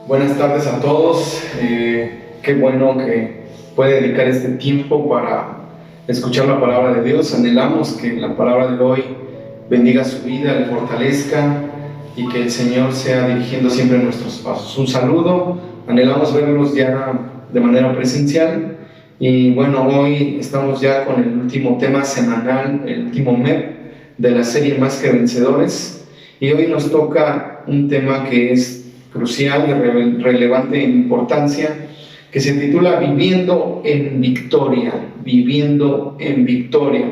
Buenas tardes a todos. Qué bueno que puede dedicar este tiempo para escuchar la palabra de Dios. Anhelamos que la palabra de hoy bendiga su vida, le fortalezca y que el Señor sea dirigiendo siempre nuestros pasos. Un saludo, anhelamos verlos ya de manera presencial. Y bueno, hoy estamos ya con el último tema semanal, el último MEP de la serie Más que Vencedores. Y hoy nos toca un tema que es crucial, de relevante importancia, que se titula Viviendo en Victoria, viviendo en victoria.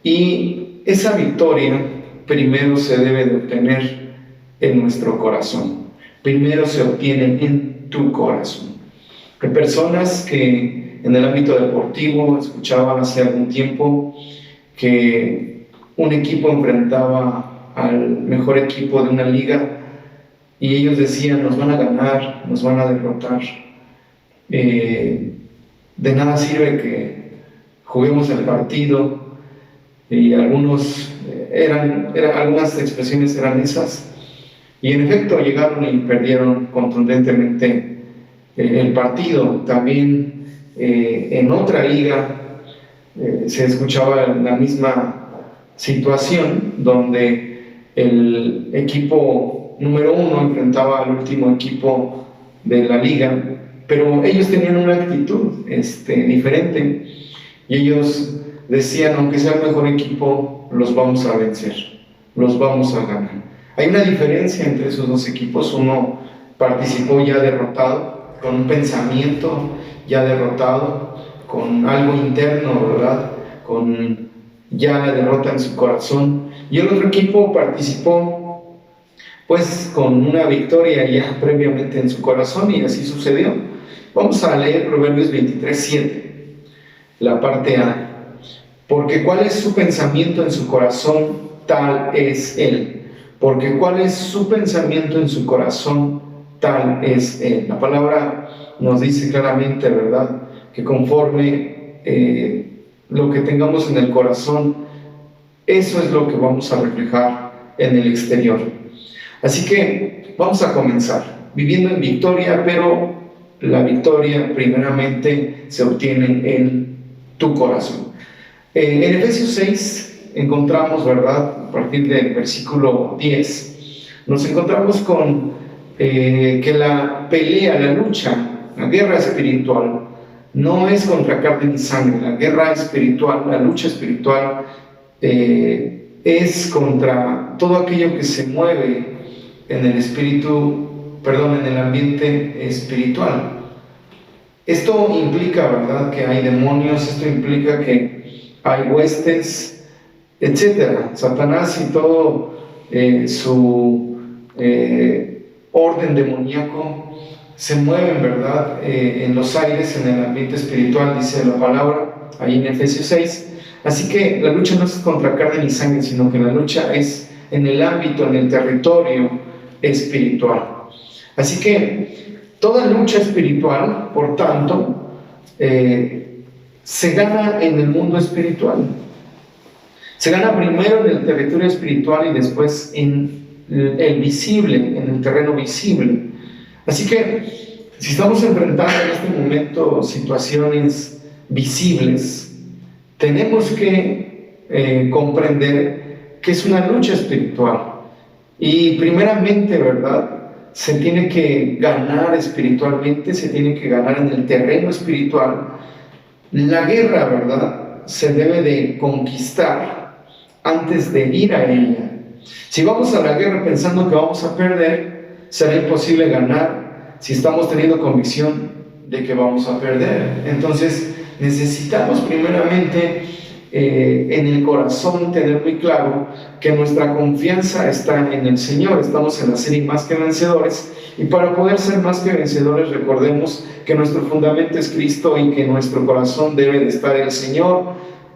Y esa victoria primero se debe de obtener en nuestro corazón, primero se obtiene en tu corazón. Hay personas que en el ámbito deportivo, escuchaba hace algún tiempo que un equipo enfrentaba al mejor equipo de una liga y ellos decían: nos van a ganar, nos van a derrotar, de nada sirve que juguemos el partido. Y algunas expresiones eran esas, y en efecto llegaron y perdieron contundentemente el partido. También en otra liga se escuchaba la misma situación, donde el equipo número 1 enfrentaba al último equipo de la liga, pero ellos tenían una actitud diferente, y ellos decían: aunque sea el mejor equipo, los vamos a vencer, los vamos a ganar. Hay una diferencia entre esos dos equipos. Uno participó ya derrotado, con un pensamiento ya derrotado, con algo interno, ¿verdad?, con ya la derrota en su corazón, y el otro equipo participó pues con una victoria ya previamente en su corazón, y así sucedió. Vamos a leer Proverbios 23:7, la parte A. Porque cuál es su pensamiento en su corazón, tal es él. Porque cuál es su pensamiento en su corazón, tal es él. La palabra nos dice claramente, ¿verdad?, que conforme lo que tengamos en el corazón, eso es lo que vamos a reflejar en el exterior. Así que vamos a comenzar viviendo en victoria, pero la victoria primeramente se obtiene en tu corazón. En Efesios 6 encontramos, ¿verdad?, a partir del versículo 10, nos encontramos con que la pelea, la lucha, la guerra espiritual no es contra carne ni sangre. La guerra espiritual, la lucha espiritual es contra todo aquello que se mueve en el ambiente espiritual. Esto implica, ¿verdad?, que hay demonios, esto implica que hay huestes, etc. Satanás y todo su orden demoníaco se mueven, ¿verdad?, en los aires, en el ambiente espiritual, dice la palabra ahí en Efesios 6. Así que la lucha no es contra carne ni sangre, sino que la lucha es en el ámbito, en el territorio espiritual. Así que toda lucha espiritual, por tanto, se gana en el mundo espiritual. Se gana primero en el territorio espiritual y después en el visible, en el terreno visible. Así que si estamos enfrentando en este momento situaciones visibles, tenemos que comprender que es una lucha espiritual. Y primeramente, ¿verdad?, se tiene que ganar espiritualmente, se tiene que ganar en el terreno espiritual. La guerra, ¿verdad?, se debe de conquistar antes de ir a ella. Si vamos a la guerra pensando que vamos a perder, será imposible ganar si estamos teniendo convicción de que vamos a perder. Entonces necesitamos primeramente en el corazón tener muy claro que nuestra confianza está en el Señor. Estamos en la serie Más que Vencedores, y para poder ser más que vencedores, recordemos que nuestro fundamento es Cristo y que nuestro corazón debe de estar el Señor.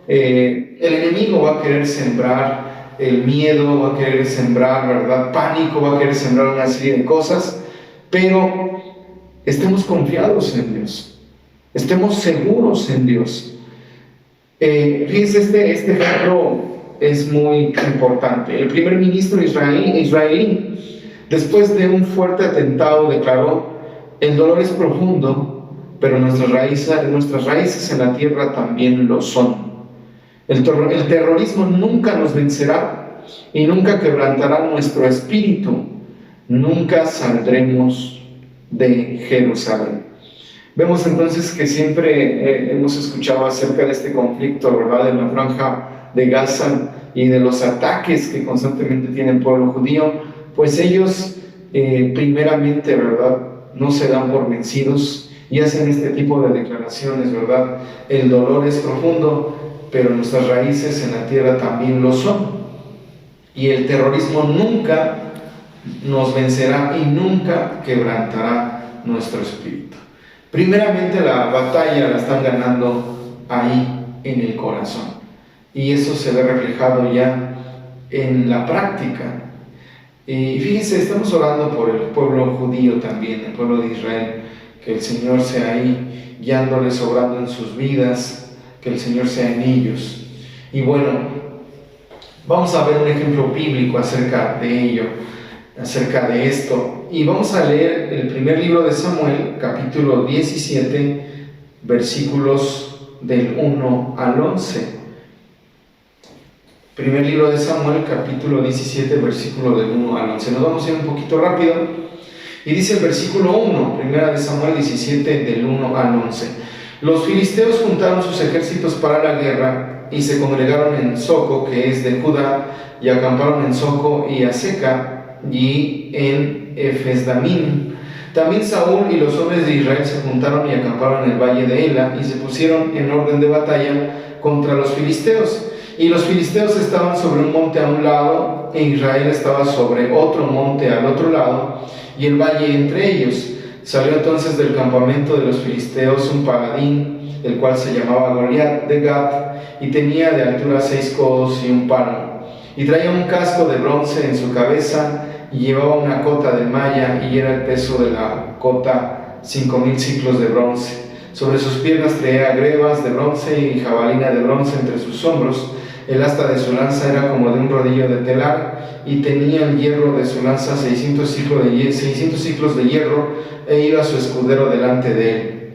El enemigo va a querer sembrar el miedo, va a querer sembrar, ¿verdad?, pánico, va a querer sembrar una serie de cosas, pero estemos confiados en Dios, estemos seguros en Dios. Fíjense, este ejemplo es muy importante. El primer ministro israelí Después de un fuerte atentado declaró: el dolor es profundo, pero nuestras raíces en la tierra también lo son. El terrorismo nunca nos vencerá y nunca quebrantará nuestro espíritu. Nunca saldremos de Jerusalén. Vemos entonces que siempre hemos escuchado acerca de este conflicto, ¿verdad?, en la franja de Gaza y de los ataques que constantemente tiene el pueblo judío. Pues ellos primeramente, ¿verdad?, no se dan por vencidos y hacen este tipo de declaraciones, ¿verdad? El dolor es profundo, pero nuestras raíces en la tierra también lo son. Y el terrorismo nunca nos vencerá y nunca quebrantará nuestro espíritu. Primeramente la batalla la están ganando ahí en el corazón. Y eso se ve reflejado ya en la práctica. Y fíjense, estamos orando por el pueblo judío también, el pueblo de Israel, que el Señor sea ahí guiándoles, obrando en sus vidas, que el Señor sea en ellos. Y bueno, vamos a ver un ejemplo bíblico acerca de ello, acerca de esto. Y vamos a leer el primer libro de Samuel, capítulo 17, versículos del 1 al 11. Primer libro de Samuel, capítulo 17, versículo del 1 al 11. Nos vamos a ir un poquito rápido. Y dice el versículo 1, primera de Samuel 17, del 1 al 11. Los filisteos juntaron sus ejércitos para la guerra y se congregaron en Soco, que es de Judá, y acamparon en Soco y Aseca y en Efesdamim. También Saúl y los hombres de Israel se juntaron y acamparon en el valle de Ela y se pusieron en orden de batalla contra los filisteos. Y los filisteos estaban sobre un monte a un lado, e Israel estaba sobre otro monte al otro lado, y el valle entre ellos. Salió entonces del campamento de los filisteos un paladín, el cual se llamaba Goliat de Gat, y tenía de altura 6 codos y un palmo. Y traía un casco de bronce en su cabeza, y llevaba una cota de malla, y era el peso de la cota 5,000 siclos de bronce. Sobre sus piernas traía grebas de bronce y jabalina de bronce entre sus hombros. El asta de su lanza era como de un rodillo de telar, y tenía el hierro de su lanza 600 ciclos de hierro, e iba su escudero delante de él.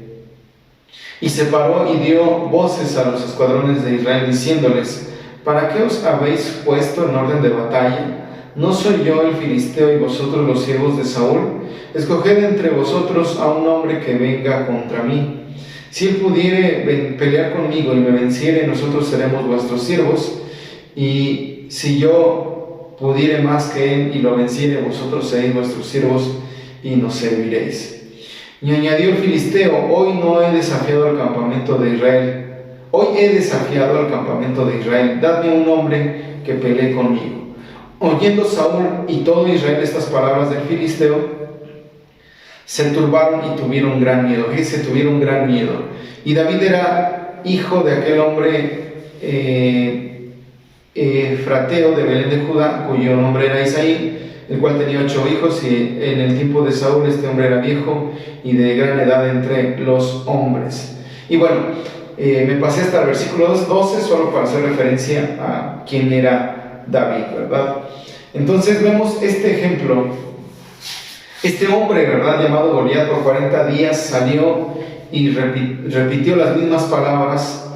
Y se paró y dio voces a los escuadrones de Israel, diciéndoles: ¿para qué os habéis puesto en orden de batalla? ¿No soy yo el filisteo y vosotros los siervos de Saúl? Escoged entre vosotros a un hombre que venga contra mí. Si él pudiere pelear conmigo y me venciere, nosotros seremos vuestros siervos, y si yo pudiere más que él y lo venciere, vosotros seréis vuestros siervos y nos serviréis. Y añadió el filisteo: hoy no he desafiado al campamento de Israel. Hoy he desafiado al campamento de Israel. Dadme un hombre que pelee conmigo. Oyendo Saúl y todo Israel estas palabras del filisteo, se turbaron y tuvieron gran miedo. Tuvieron gran miedo. Y David era hijo de aquel hombre Frateo de Belén de Judá, cuyo nombre era Isaí, el cual tenía 8 hijos, y en el tiempo de Saúl este hombre era viejo y de gran edad entre los hombres. Y bueno, me pasé hasta el versículo 12 solo para hacer referencia a quién era David, ¿verdad? Entonces vemos este ejemplo. Este hombre, ¿verdad?, llamado Goliat, por 40 días salió y repitió las mismas palabras.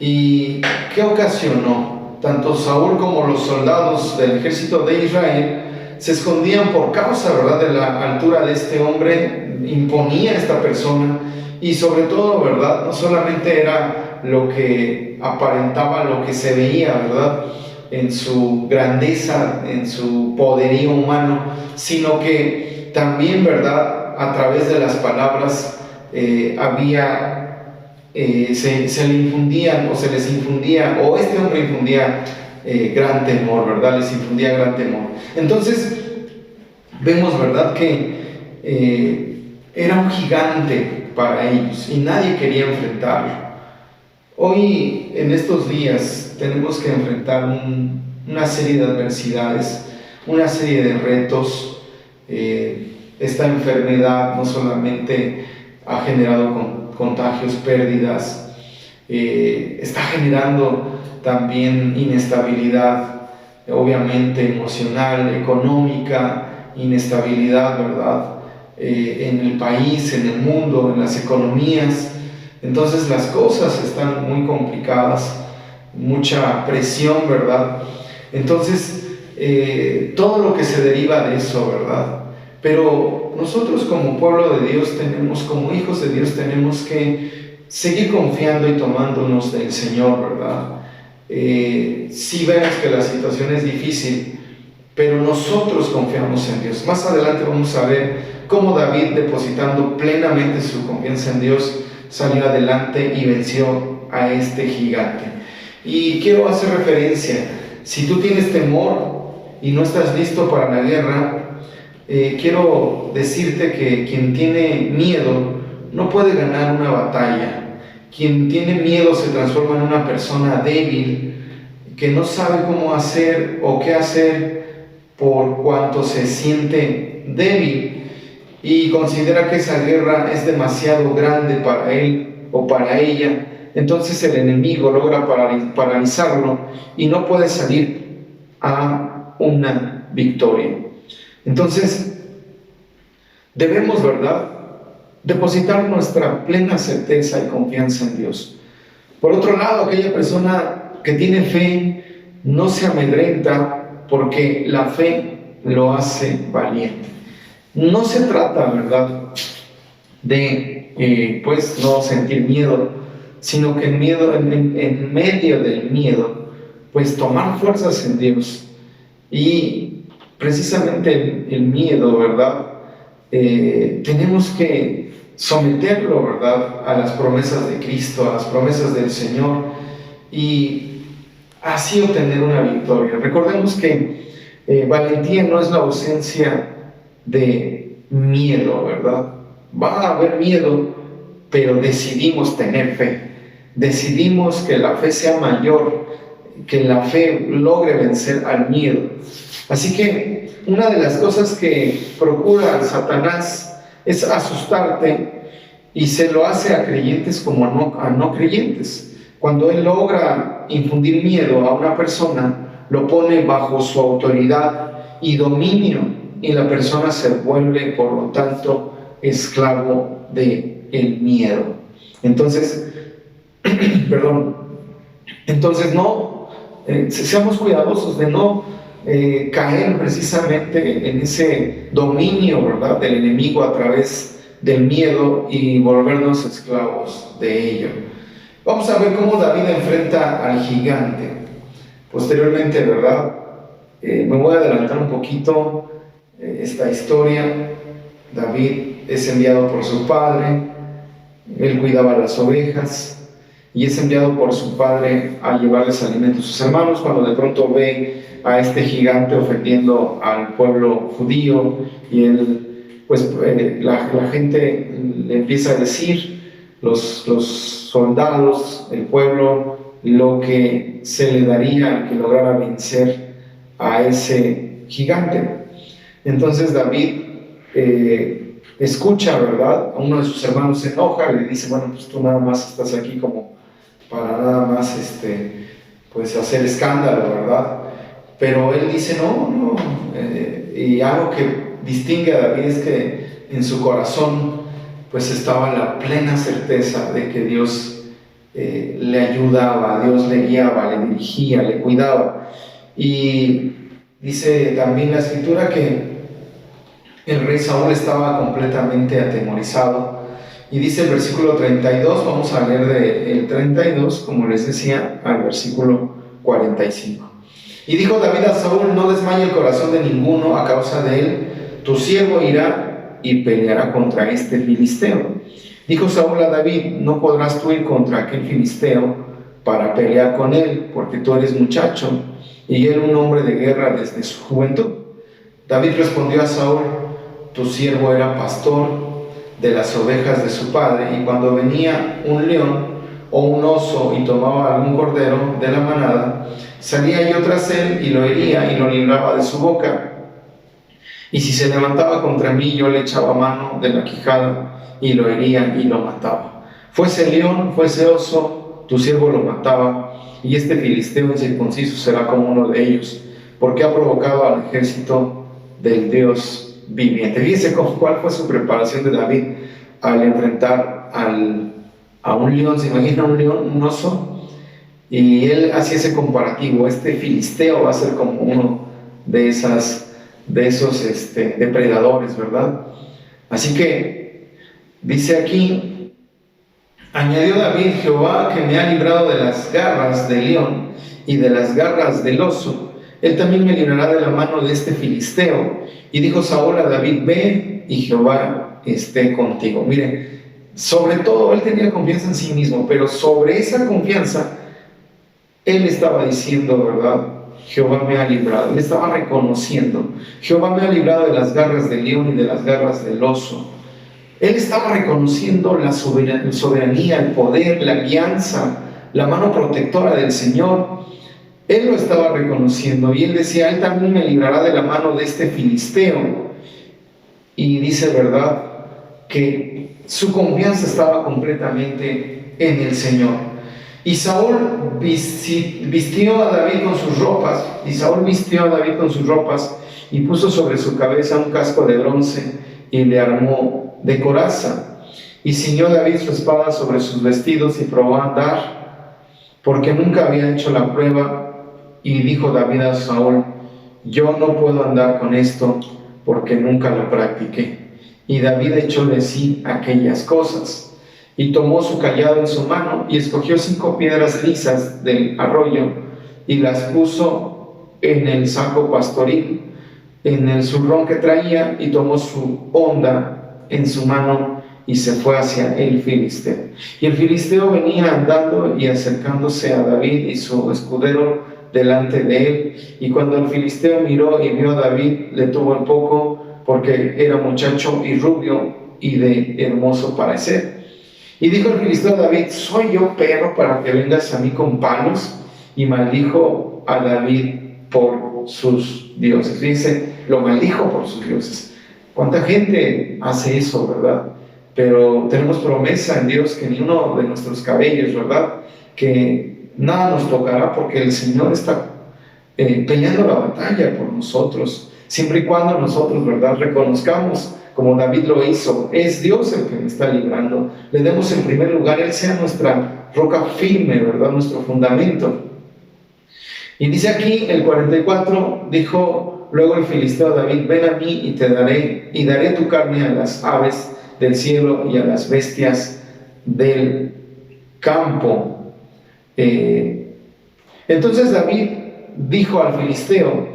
¿Y qué ocasionó? Tanto Saúl como los soldados del ejército de Israel se escondían por causa, ¿verdad?, de la altura de este hombre. Imponía a esta persona, y sobre todo, ¿verdad?, no solamente era lo que aparentaba, lo que se veía, ¿verdad?, en su grandeza, en su poderío humano, sino que también, ¿verdad?, a través de las palabras se le infundían, o se les infundía, o este hombre infundía gran temor, ¿verdad?, les infundía gran temor. Entonces vemos, ¿verdad?, que era un gigante para ellos y nadie quería enfrentarlo. Hoy, en estos días, tenemos que enfrentar una serie de adversidades, una serie de retos. Esta enfermedad no solamente ha generado contagios, pérdidas, está generando también inestabilidad, obviamente emocional, económica, inestabilidad, ¿verdad? En el país, en el mundo, en las economías. Entonces las cosas están muy complicadas, mucha presión, ¿verdad? Entonces, todo lo que se deriva de eso, ¿verdad? Pero nosotros como pueblo de Dios como hijos de Dios, tenemos que seguir confiando y tomándonos del Señor, ¿verdad? Sí vemos que la situación es difícil, pero nosotros confiamos en Dios. Más adelante vamos a ver cómo David, depositando plenamente su confianza en Dios, salió adelante y venció a este gigante. Y quiero hacer referencia, si tú tienes temor y no estás listo para la guerra, quiero decirte que quien tiene miedo no puede ganar una batalla. Quien tiene miedo se transforma en una persona débil, que no sabe cómo hacer o qué hacer por cuanto se siente débil y considera que esa guerra es demasiado grande para él o para ella. Entonces el enemigo logra paralizarlo y no puede salir a una victoria. Entonces debemos, ¿verdad?, depositar nuestra plena certeza y confianza en Dios. Por otro lado, aquella persona que tiene fe no se amedrenta, porque la fe lo hace valiente. No se trata, ¿verdad?, de pues no sentir miedo, sino que en medio del miedo, pues tomar fuerzas en Dios. Y precisamente el miedo, ¿verdad?, tenemos que someterlo, ¿verdad?, a las promesas de Cristo, a las promesas del Señor, y así obtener una victoria. Recordemos que valentía no es la ausencia de miedo, ¿verdad? Va a haber miedo, pero decidimos tener fe. Decidimos que la fe sea mayor, que la fe logre vencer al miedo. Así que una de las cosas que procura Satanás es asustarte, y se lo hace a creyentes como a no creyentes. Cuando él logra infundir miedo a una persona, lo pone bajo su autoridad y dominio, y la persona se vuelve, por lo tanto, esclavo del miedo. Entonces, seamos cuidadosos de no caer precisamente en ese dominio, ¿verdad?, del enemigo a través del miedo y volvernos esclavos de ello. Vamos a ver cómo David enfrenta al gigante. Posteriormente, ¿verdad?, me voy a adelantar un poquito esta historia. David es enviado por su padre, él cuidaba las ovejas, y es enviado por su padre a llevarles alimento a sus hermanos, cuando de pronto ve a este gigante ofendiendo al pueblo judío, y él, pues la gente le empieza a decir, los soldados, el pueblo, lo que se le daría al que lograra vencer a ese gigante. Entonces David escucha, ¿verdad?, a uno de sus hermanos, se enoja, le dice, bueno, pues tú nada más estás aquí como para nada más pues hacer escándalo, ¿verdad? Pero él dice, no, y algo que distingue a David es que en su corazón pues estaba la plena certeza de que Dios le ayudaba, Dios le guiaba, le dirigía, le cuidaba. Y dice también la escritura que el rey Saúl estaba completamente atemorizado. Y dice el versículo 32, vamos a leer del 32, como les decía, al versículo 45. Y dijo David a Saúl, no desmaye el corazón de ninguno a causa de él, tu siervo irá y peleará contra este filisteo. Dijo Saúl a David, no podrás tú ir contra aquel filisteo para pelear con él, porque tú eres muchacho, y él un hombre de guerra desde su juventud. David respondió a Saúl, tu siervo era pastor de las ovejas de su padre, y cuando venía un león o un oso y tomaba algún cordero de la manada, salía yo tras él y lo hería y lo libraba de su boca. Y si se levantaba contra mí, yo le echaba mano de la quijada y lo hería y lo mataba. Fuese león, fuese oso, tu siervo lo mataba, y este filisteo incircunciso será como uno de ellos, porque ha provocado al ejército del Dios viviente. Fíjense cuál fue su preparación de David al enfrentar a un león. ¿Se imagina un león, un oso? Y él hacía ese comparativo: este filisteo va a ser como uno de esos depredadores, ¿verdad? Así que dice aquí: añadió David: Jehová, que me ha librado de las garras del león y de las garras del oso, él también me librará de la mano de este filisteo. Y dijo Saúl a David: ve, y Jehová esté contigo. Miren, sobre todo él tenía confianza en sí mismo, pero sobre esa confianza él estaba diciendo, ¿verdad? Jehová me ha librado. Él estaba reconociendo: Jehová me ha librado de las garras del león y de las garras del oso. Él estaba reconociendo la soberanía, el poder, la alianza, la mano protectora del Señor. Él lo estaba reconociendo, y él decía: él también me librará de la mano de este filisteo. Y dice, ¿verdad?, que su confianza estaba completamente en el Señor. Y Saúl vistió a David con sus ropas, y puso sobre su cabeza un casco de bronce, y le armó de coraza. Y ciñó David su espada sobre sus vestidos, y probó a andar, porque nunca había hecho la prueba. Y dijo David a Saúl: yo no puedo andar con esto, porque nunca lo practiqué. Y David echó de sí aquellas cosas, y tomó su cayado en su mano, y escogió 5 piedras lisas del arroyo, y las puso en el saco pastoril, en el zurrón que traía, y tomó su honda en su mano, y se fue hacia el filisteo. Y el filisteo venía andando y acercándose a David y su escudero delante de él. Y cuando el filisteo miró y vio a David, le tuvo en poco, porque era muchacho y rubio y de hermoso parecer. Y dijo el filisteo a David: ¿soy yo perro para que vengas a mí con palos? Y maldijo a David por sus dioses. Dice, lo maldijo por sus dioses. ¿Cuánta gente hace eso, verdad? Pero tenemos promesa en Dios que ni uno de nuestros cabellos, ¿verdad?, que nada nos tocará, porque el Señor está peleando la batalla por nosotros, siempre y cuando nosotros, ¿verdad?, reconozcamos, como David lo hizo: es Dios el que me está librando. Le demos en primer lugar, Él sea nuestra roca firme, ¿verdad?, nuestro fundamento. Y dice aquí el 44, dijo luego el filisteo a David: ven a mí y te daré, y daré tu carne a las aves del cielo y a las bestias del campo. Entonces David dijo al filisteo: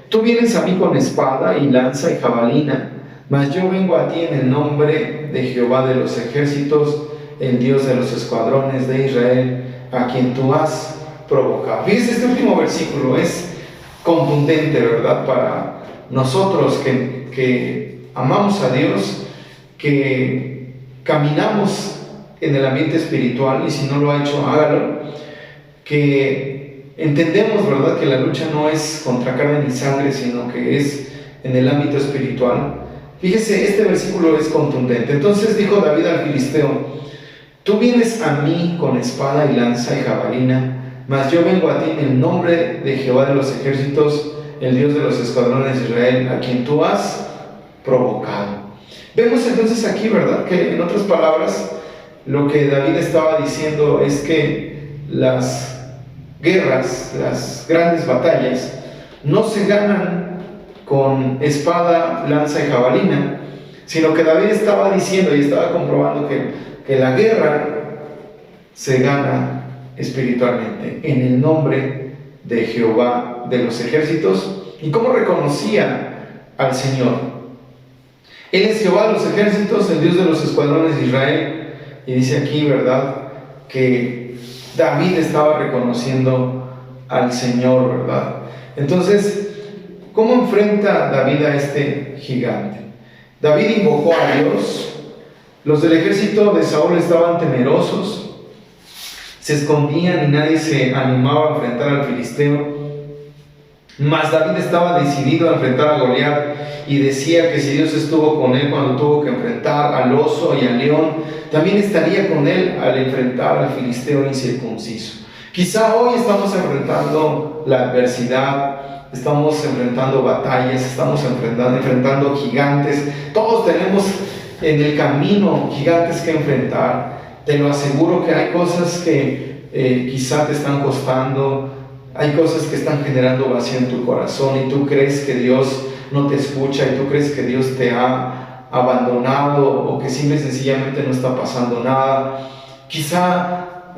tú vienes a mí con espada y lanza y jabalina, mas yo vengo a ti en el nombre de Jehová de los ejércitos, el Dios de los escuadrones de Israel, a quien tú has provocado. Fíjense, este último versículo es contundente, ¿verdad?, para nosotros que amamos a Dios, que caminamos en el ambiente espiritual, y si no lo ha hecho, hágalo, que entendemos, ¿verdad?, que la lucha no es contra carne ni sangre, sino que es en el ámbito espiritual. Fíjese, este versículo es contundente. Entonces dijo David al filisteo: tú vienes a mí con espada y lanza y jabalina, mas yo vengo a ti en el nombre de Jehová de los ejércitos, el Dios de los escuadrones de Israel, a quien tú has provocado. Vemos entonces aquí, ¿verdad?, que en otras palabras, lo que David estaba diciendo es que las guerras, las grandes batallas, no se ganan con espada, lanza y jabalina, sino que David estaba diciendo y estaba comprobando que la guerra se gana espiritualmente, en el nombre de Jehová de los ejércitos. ¿Y cómo reconocía al Señor? Él es Jehová de los ejércitos, el Dios de los escuadrones de Israel. Y dice aquí, ¿verdad?, que David estaba reconociendo al Señor, ¿verdad? Entonces, ¿cómo enfrenta David a este gigante? David invocó a Dios. Los del ejército de Saúl estaban temerosos, se escondían y nadie se animaba a enfrentar al filisteo. Mas David estaba decidido a enfrentar a Goliat, y decía que si Dios estuvo con él cuando tuvo que enfrentar al oso y al león, también estaría con él al enfrentar al filisteo incircunciso. Quizá hoy estamos enfrentando la adversidad estamos enfrentando batallas, estamos enfrentando gigantes. Todos tenemos en el camino gigantes que enfrentar. Te lo aseguro que hay cosas que quizá te están costando, hay cosas que están generando vacío en tu corazón y tú crees que Dios no te escucha y tú crees que Dios te ha abandonado o que simple y sencillamente no está pasando nada. Quizá,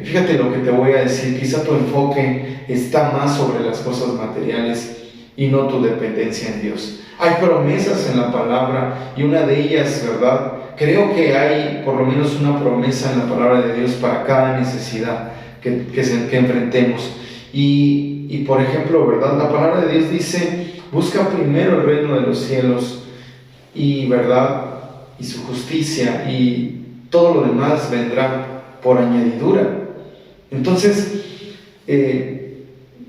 fíjate lo que te voy a decir, quizá tu enfoque está más sobre las cosas materiales y no tu dependencia en Dios. Hay promesas en la palabra y una de ellas, ¿verdad? Creo que hay por lo menos una promesa en la palabra de Dios para cada necesidad que enfrentemos. Y por ejemplo, ¿verdad? La palabra de Dios dice, busca primero el reino de los cielos y, ¿verdad? Y su justicia, y todo lo demás vendrá por añadidura. Entonces, que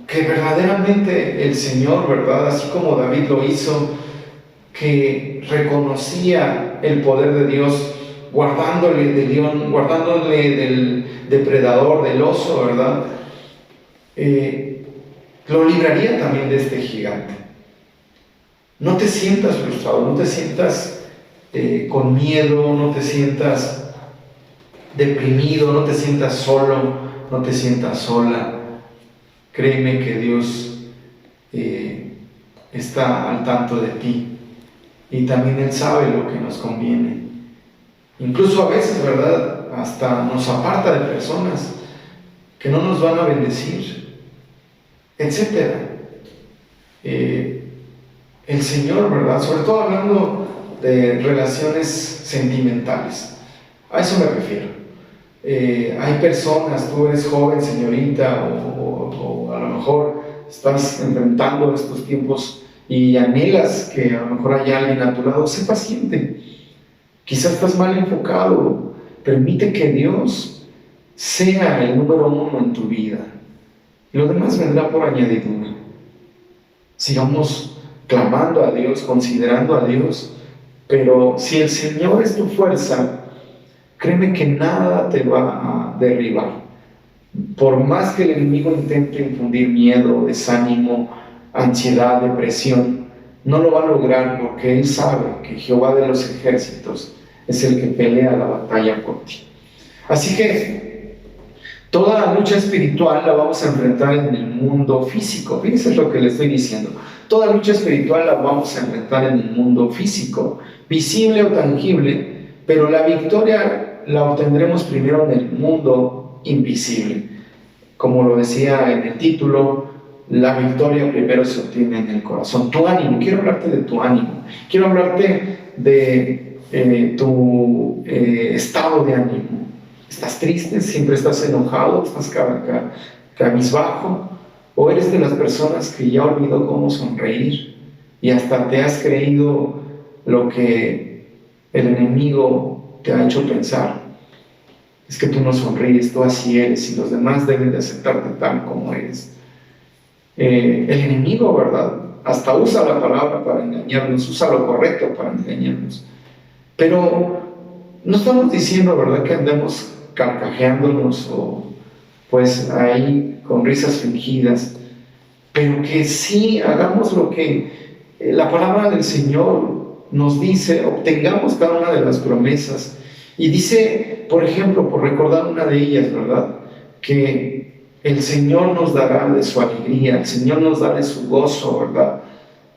verdaderamente el Señor, ¿verdad? Así como David lo hizo, que reconocía el poder de Dios, guardándole del león, guardándole del depredador, del oso, ¿verdad? Lo libraría también de este gigante. No te sientas frustrado, no te sientas con miedo, no te sientas deprimido, no te sientas solo, no te sientas sola. Créeme que Dios está al tanto de ti y también Él sabe lo que nos conviene. Incluso a veces, ¿verdad? Hasta nos aparta de personas que no nos van a bendecir, etc. El Señor, ¿verdad? Sobre todo hablando de relaciones sentimentales. A eso me refiero. Hay personas, tú eres joven, señorita, o a lo mejor estás enfrentando estos tiempos y anhelas que a lo mejor haya alguien a tu lado. Sé paciente. Quizás estás mal enfocado. Permite que Dios sea el número uno en tu vida. Y lo demás vendrá por añadidura. Sigamos clamando a Dios, considerando a Dios. Pero si el Señor es tu fuerza, créeme que nada te va a derribar. Por más que el enemigo intente infundir miedo, desánimo, ansiedad, depresión, no lo va a lograr, porque Él sabe que Jehová de los ejércitos es el que pelea la batalla por ti. Así que toda la lucha espiritual la vamos a enfrentar en el mundo físico. Fíjense lo que le estoy diciendo. Toda lucha espiritual la vamos a enfrentar en el mundo físico, visible o tangible, pero la victoria la obtendremos primero en el mundo invisible. Como lo decía en el título, la victoria primero se obtiene en el corazón. Tu ánimo, quiero hablarte de tu ánimo, quiero hablarte de tu estado de ánimo. ¿Estás triste? ¿Siempre estás enojado? ¿Estás cabizbajo? ¿O eres de las personas que ya olvidó cómo sonreír y hasta te has creído lo que el enemigo te ha hecho pensar? Es que tú no sonríes, tú así eres y los demás deben de aceptarte tal como eres. El enemigo, ¿verdad? Hasta usa la palabra para engañarnos, usa lo correcto para engañarnos. Pero no estamos diciendo, ¿verdad?, que andemos carcajeándonos o pues ahí con risas fingidas, pero que sí hagamos lo que la palabra del Señor nos dice, obtengamos cada una de las promesas. Y dice, por ejemplo, por recordar una de ellas, ¿verdad?, que el Señor nos dará de su alegría, el Señor nos da de su gozo, ¿verdad?,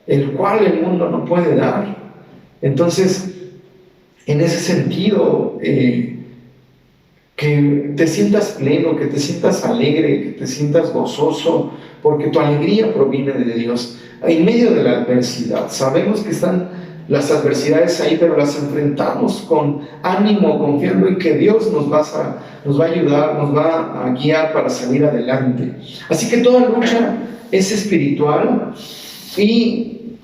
el cual el mundo no puede dar. Entonces, en ese sentido, que te sientas pleno, que te sientas alegre, que te sientas gozoso, porque tu alegría proviene de Dios. En medio de la adversidad, sabemos que están las adversidades ahí, pero las enfrentamos con ánimo, confiando en que Dios nos va a ayudar, nos va a guiar para salir adelante. Así que toda lucha es espiritual y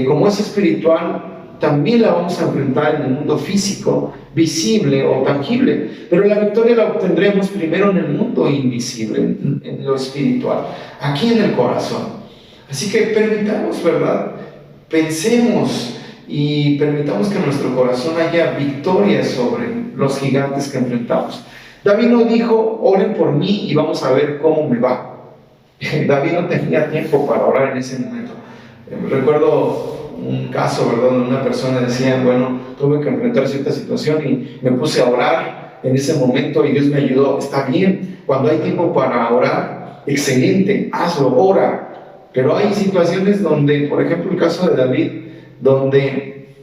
como es espiritual, también la vamos a enfrentar en el mundo físico, visible o tangible, pero la victoria la obtendremos primero en el mundo invisible, en lo espiritual, aquí en el corazón. Así que permitamos, ¿verdad?, pensemos y permitamos que en nuestro corazón haya victoria sobre los gigantes que enfrentamos. David no dijo, oren por mí y vamos a ver cómo me va. David no tenía tiempo para orar en ese momento. Recuerdo un caso, ¿verdad?, donde una persona decía, bueno, tuve que enfrentar cierta situación y me puse a orar en ese momento y Dios me ayudó. Está bien, cuando hay tiempo para orar, excelente, hazlo, ora. Pero hay situaciones donde, por ejemplo, el caso de David, donde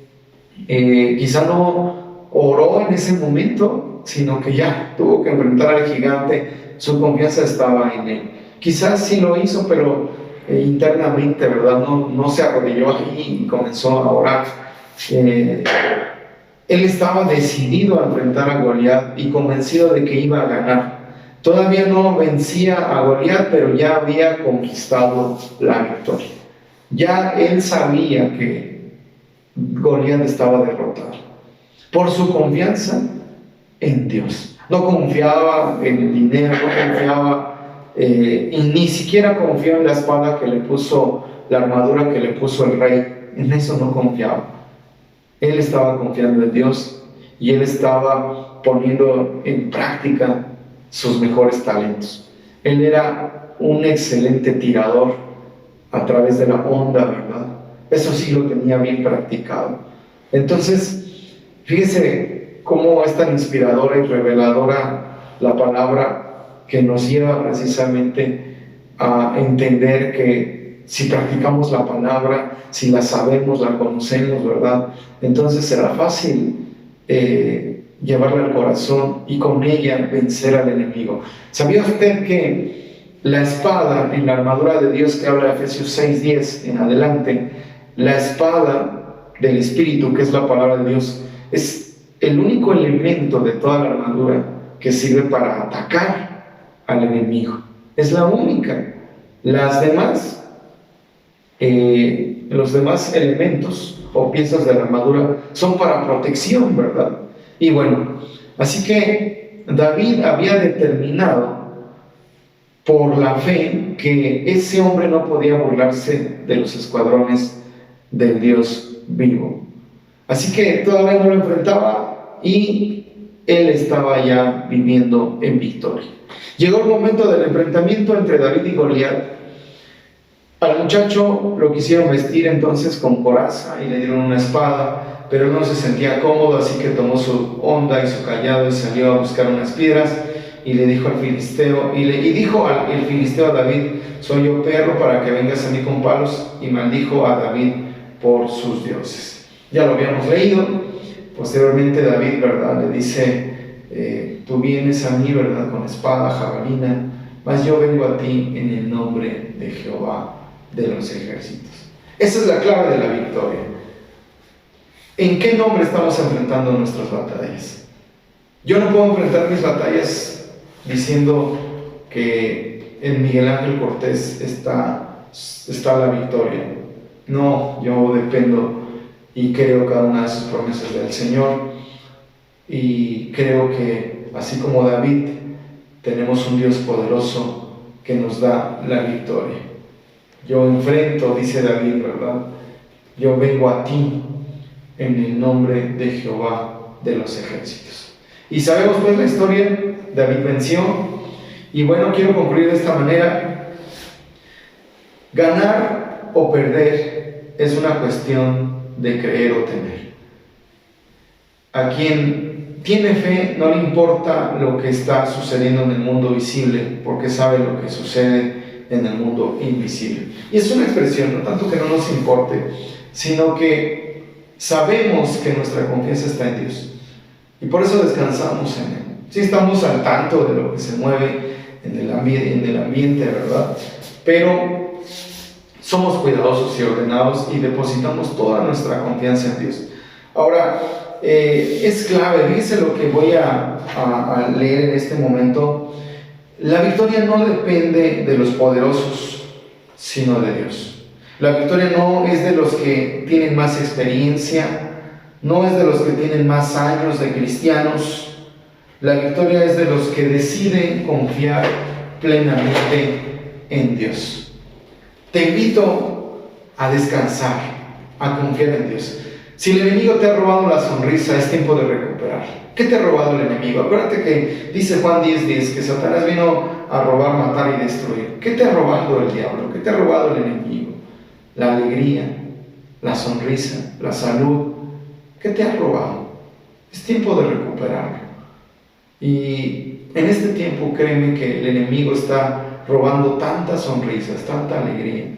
quizá no oró en ese momento, sino que ya tuvo que enfrentar al gigante, su confianza estaba en él. Quizás sí lo hizo, pero internamente, ¿verdad? No se arrodilló ahí y comenzó a orar. Él estaba decidido a enfrentar a Goliat y convencido de que iba a ganar. Todavía no vencía a Goliat, pero ya había conquistado la victoria. Ya él sabía que Goliat estaba derrotado por su confianza en Dios. No confiaba en el dinero, no confiaba y ni siquiera confió en la espada que le puso, la armadura que le puso el rey. En eso no confiaba. Él estaba confiando en Dios y él estaba poniendo en práctica sus mejores talentos. Él era un excelente tirador a través de la onda, ¿verdad? Eso sí lo tenía bien practicado. Entonces, fíjese cómo es tan inspiradora y reveladora la palabra que nos lleva precisamente a entender que si practicamos la palabra, si la sabemos, la conocemos, ¿verdad?, entonces será fácil llevarla al corazón y con ella vencer al enemigo. ¿Sabía usted que la espada en la armadura de Dios que habla de Efesios 6:10 en adelante, la espada del Espíritu, que es la palabra de Dios, es el único elemento de toda la armadura que sirve para atacar al enemigo? Es la única. Las demás, los demás elementos o piezas de la armadura son para protección, ¿verdad? Y bueno, así que David había determinado por la fe que ese hombre no podía burlarse de los escuadrones del Dios vivo. Así que todavía no lo enfrentaba y él estaba ya viviendo en victoria. Llegó el momento del enfrentamiento entre David y Goliat. Al muchacho lo quisieron vestir entonces con coraza y le dieron una espada, pero él no se sentía cómodo, así que tomó su honda y su callado y salió a buscar unas piedras y le dijo al filisteo, y dijo el filisteo a David: soy yo perro para que vengas a mí con palos, y maldijo a David por sus dioses. Ya lo habíamos leído. Posteriormente David, ¿verdad?, le dice: tú vienes a mí, ¿verdad?, con espada, jabalina, mas yo vengo a ti en el nombre de Jehová de los ejércitos. Esa es la clave de la victoria. ¿En qué nombre estamos enfrentando nuestras batallas? Yo no puedo enfrentar mis batallas diciendo que en Miguel Ángel Cortés está la victoria. No, yo dependo y creo cada una de sus promesas del Señor, y creo que así como David, tenemos un Dios poderoso que nos da la victoria. Yo enfrento, dice David, ¿verdad?, yo vengo a ti en el nombre de Jehová de los ejércitos. Y sabemos pues la historia. David venció. Y bueno, quiero concluir de esta manera: ganar o perder es una cuestión de creer o temer. A quien tiene fe no le importa lo que está sucediendo en el mundo visible, porque sabe lo que sucede en el mundo invisible. Y es una expresión, no tanto que no nos importe, sino que sabemos que nuestra confianza está en Dios, y por eso descansamos en Él. Sí estamos al tanto de lo que se mueve en el ambiente, ¿verdad?, pero somos cuidadosos y ordenados y depositamos toda nuestra confianza en Dios. Ahora, es clave, fíjense lo que voy a leer en este momento. La victoria no depende de los poderosos, sino de Dios. La victoria no es de los que tienen más experiencia, no es de los que tienen más años de cristianos. La victoria es de los que deciden confiar plenamente en Dios. Te invito a descansar, a confiar en Dios. Si el enemigo te ha robado la sonrisa, es tiempo de recuperar. ¿Qué te ha robado el enemigo? Acuérdate que dice Juan 10:10 que Satanás vino a robar, matar y destruir. ¿Qué te ha robado el diablo? ¿Qué te ha robado el enemigo? La alegría, la sonrisa, la salud. ¿Qué te ha robado? Es tiempo de recuperarlo. Y en este tiempo, créeme que el enemigo está robando tantas sonrisas, tanta alegría.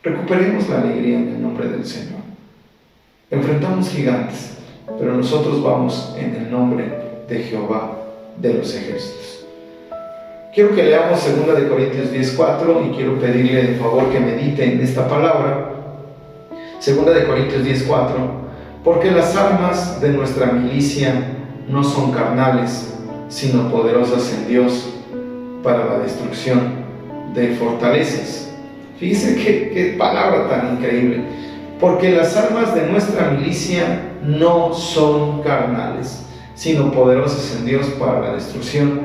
Recuperemos la alegría en el nombre del Señor. Enfrentamos gigantes, pero nosotros vamos en el nombre de Jehová de los ejércitos. Quiero que leamos 2 de Corintios 10:4 y quiero pedirle de favor que medite en esta palabra. 2 de Corintios 10:4, porque las armas de nuestra milicia no son carnales, sino poderosas en Dios para la destrucción de fortalezas. Fíjense qué palabra tan increíble. Porque las armas de nuestra milicia no son carnales, sino poderosas en Dios para la destrucción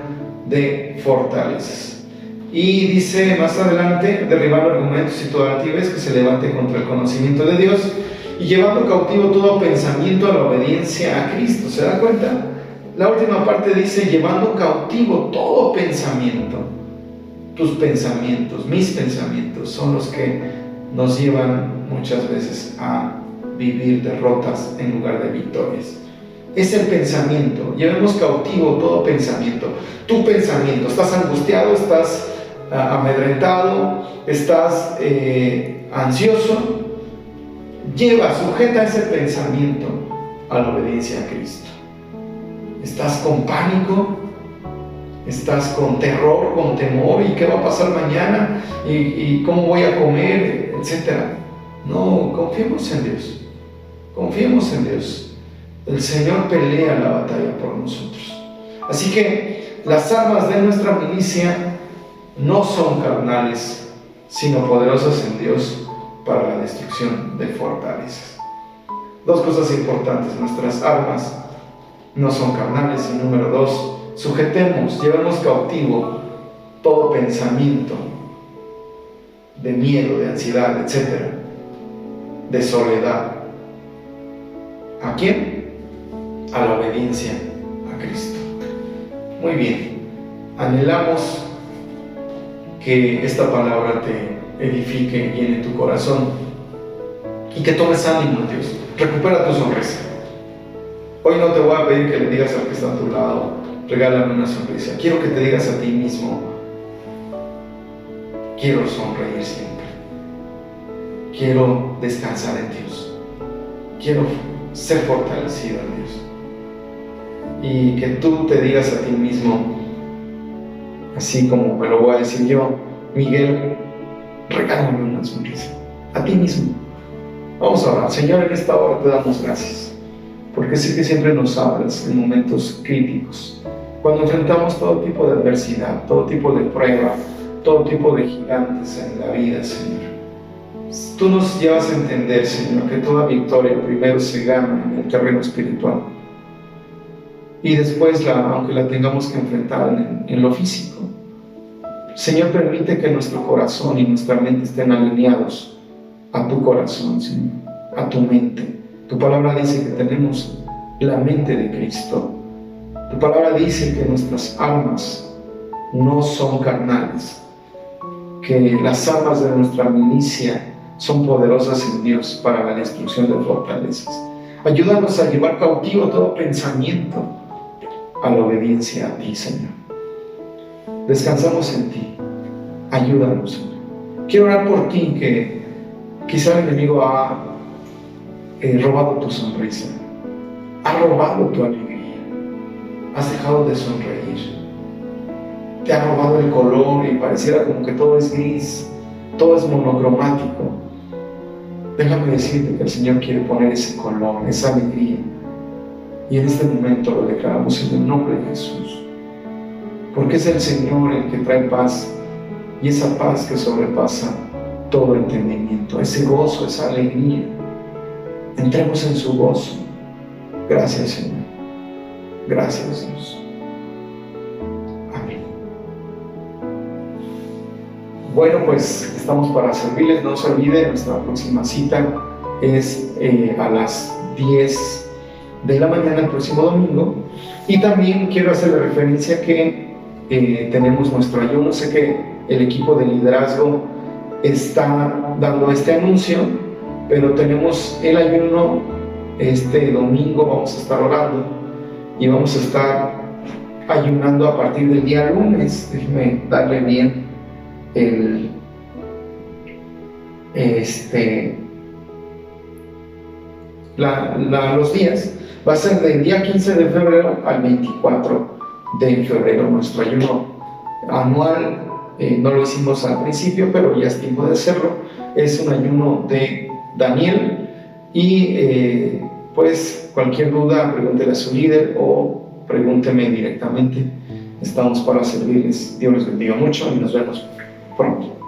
de fortalezas. Y dice más adelante, derribando argumentos y toda altivez que se levante contra el conocimiento de Dios, y llevando cautivo todo pensamiento a la obediencia a Cristo. ¿Se da cuenta? La última parte dice, llevando cautivo todo pensamiento. Tus pensamientos, mis pensamientos, son los que nos llevan muchas veces a vivir derrotas en lugar de victorias. Es el pensamiento. Llevemos cautivo todo pensamiento. Tu pensamiento. ¿Estás angustiado? ¿Estás amedrentado? ¿Estás ansioso? Sujeta ese pensamiento a la obediencia a Cristo. ¿Estás con pánico? ¿Estás con terror, con temor? ¿Y qué va a pasar mañana? ¿Y cómo voy a comer? Etcétera. No, confiemos en Dios. Confiemos en Dios. El Señor pelea la batalla por nosotros. Así que las armas de nuestra milicia no son carnales, sino poderosas en Dios para la destrucción de fortalezas. Dos cosas importantes. Nuestras armas no son carnales. Y número 2, llevemos cautivo todo pensamiento de miedo, de ansiedad, etc., de soledad. ¿A quién? A la obediencia a Cristo. Muy bien, anhelamos que esta palabra te edifique, llene tu corazón y que tomes ánimo en Dios. Recupera tu sonrisa. Hoy no te voy a pedir que le digas al que está a tu lado, regálame una sonrisa. Quiero que te digas a ti mismo, quiero sonreír siempre. Quiero descansar en Dios. Quiero ser fortalecido en Dios. Y que tú te digas a ti mismo, así como me lo voy a decir yo, Miguel, regálame una sonrisa. A ti mismo. Vamos a orar. Señor, en esta hora te damos gracias, porque sé que siempre nos hablas en momentos críticos, cuando enfrentamos todo tipo de adversidad, todo tipo de prueba, todo tipo de gigantes en la vida, Señor. Tú nos llevas a entender, Señor, que toda victoria primero se gana en el terreno espiritual y después, aunque la tengamos que enfrentar en lo físico. Señor, permite que nuestro corazón y nuestra mente estén alineados a tu corazón, Señor, a tu mente. Tu palabra dice que tenemos la mente de Cristo. Tu palabra dice que nuestras armas no son carnales, que las armas de nuestra milicia son poderosas en Dios para la destrucción de fortalezas. Ayúdanos a llevar cautivo todo pensamiento a la obediencia a ti, Señor. Descansamos en ti. Ayúdanos, Señor. Quiero orar por ti, que quizá el enemigo ha robado tu sonrisa, ha robado tu alegría, has dejado de sonreír, te ha robado el color y pareciera como que todo es gris, todo es monocromático. Déjame decirte que el Señor quiere poner ese color, esa alegría, y en este momento lo declaramos en el nombre de Jesús, porque es el Señor el que trae paz, y esa paz que sobrepasa todo entendimiento, ese gozo, esa alegría. Entremos en su gozo. Gracias, Señor. Gracias, Dios. Amén. Bueno, pues estamos para servirles. No se olviden, nuestra próxima cita es a las 10 de la mañana el próximo domingo. Y también quiero hacer referencia que tenemos nuestro ayuno. Sé que el equipo de liderazgo está dando este anuncio, pero tenemos el ayuno este domingo. Vamos a estar orando y vamos a estar ayunando a partir del día lunes. Déjeme darle bien los días. Va a ser del día 15 de febrero al 24 de febrero nuestro ayuno anual. No lo hicimos al principio, pero ya es tiempo de hacerlo. Es un ayuno de Daniel y pues cualquier duda pregúntele a su líder o pregúnteme directamente. Estamos para servirles. Dios les bendiga mucho y nos vemos pronto.